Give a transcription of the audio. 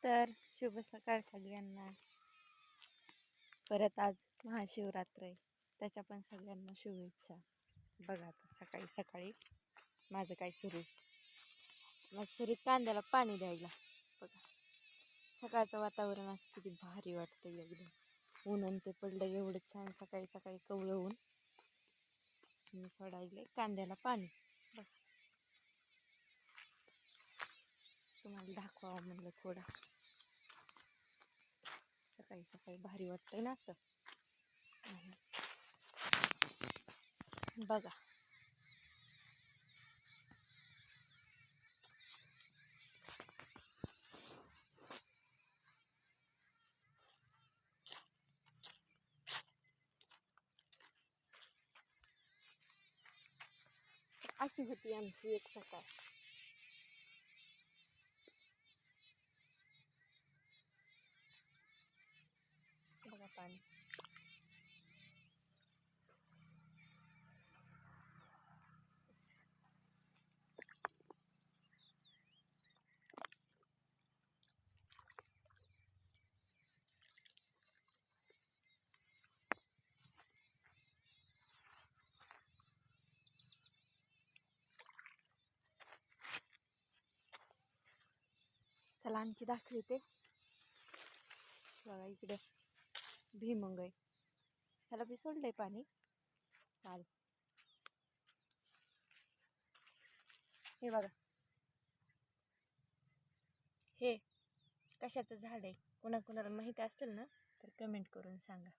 तर शुभ सकाळ सगळ्यांना. परत आज महाशिवरात्र आहे, त्याच्या पण सगळ्यांना शुभेच्छा. बघा आता सकाळी सकाळी माझं काय सुरू आहे. माझं सुरू कांद्याला पाणी द्यायला. बघा सकाळचं वातावरण असं किती भारी वाटतं एकदम. ऊन ते पडलं एवढं छान सकाळी सकाळी कवळं ऊन. मी सोडायले कांद्याला पाणी. बघ तुम्हाला दाखवावं म्हणलं थोडं. सकाळी सकाळी भारी वाटतंय ना असं. बघा अशी होती आमची एक सकाळ. बघा पाणी. चला आणखी दाखवते. बघा इकडे भीमंग आहे, ह्याला बी सोडलंय पाणी काल. हे बघा हे कशाचं झाड आहे, कोणाकोणाला माहिती असेल ना तर कमेंट करून सांगा.